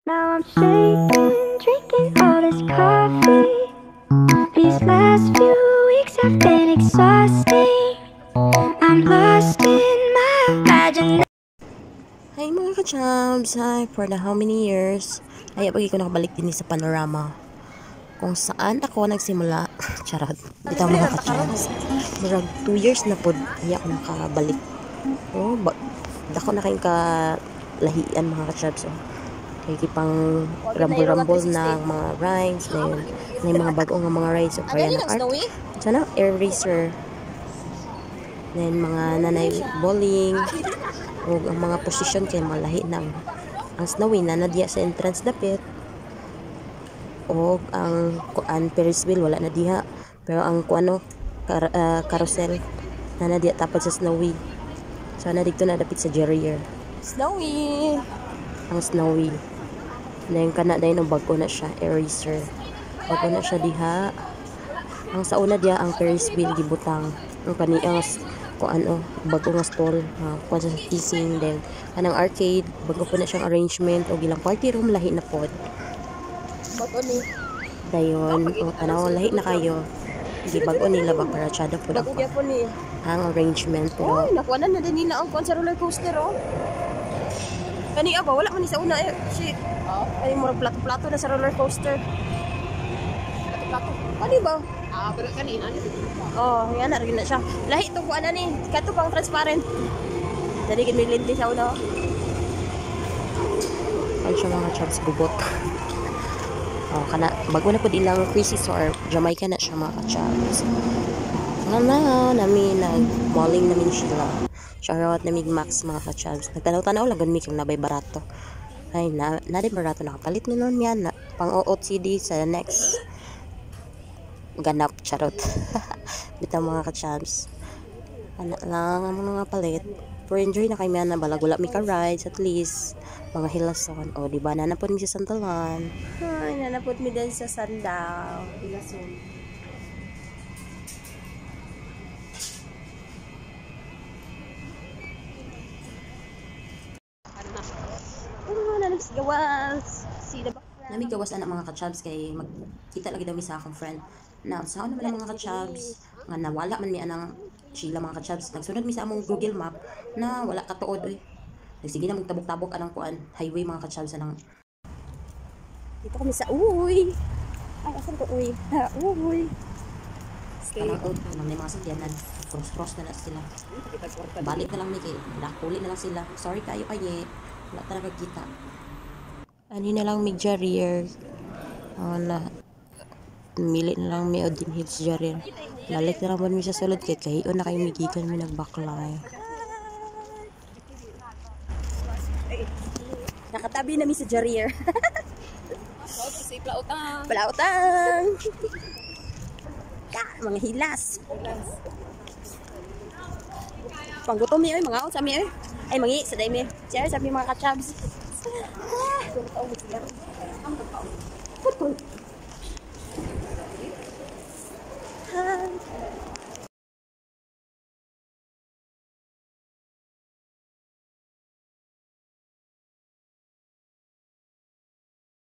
Now I'm shaking, drinking all this coffee. These last few weeks have been exhausting. I'm lost in my imagination. Hi mga ka-chubs! Hi, for the how many years? Ay, pagi ko nakabalik din sa panorama kung saan ako nagsimula. Charot. Dito mga ka-chubs. Marag 2 years na po. Ay, ako nakabalik. Oh, dako na kayong kalahian mga ka-chubs. Oh. Kaya kipang rumble-rumble na mga rides. Na yun. Na yung mga bago nga mga rides. So, kaya na art. Sana, air racer. Then, mga nanay bowling. O ang mga posisyon kay malahi ng ang snowy na nadya sa entrance dapit. O ang Ferris wheel wala na diha. Pero ang carousel na nadya tapos sa snowy. So, na dito na dapit sa Jerrier. Snowy! Ang snowy. Then, kana dahil ang bago na siya, air racer. Bago na siya diha. Ang sa una diha, ang Ferris wheel gibutang. Ang kaniang bago nga stall. Kung sa teasing, then, kanang arcade, bago po na siyang arrangement, o gilang party room, lahi na pod. Bago ni? Dayon, lahi na kayo. Hindi bago nila ba para tsada po na po. Ang arrangement po. Uy, nakuha na din nila ang sa roller coaster, oh. Kani ba? Wala man ni sa una, eh. Shit. Ay, murag plato-plato na sa roller coaster. Plato-plato. Ano ba? Pero kanina. Oh, yan na rin na siya. Lahi itong kuha na ni. Kato pang transparent. Jadi ginilinti siya una, oh. Ano siya mga chubs bubot. Oh, kana, bago na po ilang crisis or Jamaica na siya mga chubs. Nga na, namin nag-malling namin sila. Shoutout na Max mga ka-chubs. Nagtanaw-tanaw lang ganun kung nabay barato. Ay, na din barato nakapalit na nun yan. Pang OOTD sa next ganap, charot. Bitaw mga ka-chubs. Anak lang ang mga palit. Pero enjoy na kayo na balagula may ka-rides at least. Mga hilason. O, diba nanapod mi sa Santalan. Ay, nanapod mi din sa Sandaw. Hilason. Gawas. Namig gawas anak mga ka-chubs kay magkita lagi daw mi sa akong friend. Na sa naman ang mga ka-chubs nga nawala man mi anang Sheila mga ka-chubs. Nagsunod mi sa among Google Map na wala katuod oy. Nagsige na magtabok-tabok anang kuan highway mga ka-chubs anang. Dito kami sa uy. Ay, asan ko uy? Ha, uy. Nang may mga sakyanan, cross na sila. Balik na lang ni kay nakuli na lang sila. Sorry kayo kaye. Wala talaga kita. Ani na lang mig Jarrier. Na mili na lang mi Odin Hills Jarrier. Balik na lang mi sa sulod kay kahiyon na kayo migikan mi nagbaklay. Nakatabi na mi sa Jarrier. Plautang. Plautang. Mga hilas. Panggutom mi oy, mga out sa mi oy. Ay mangi sa day mi. Cheers sa mi mga ka-chubs.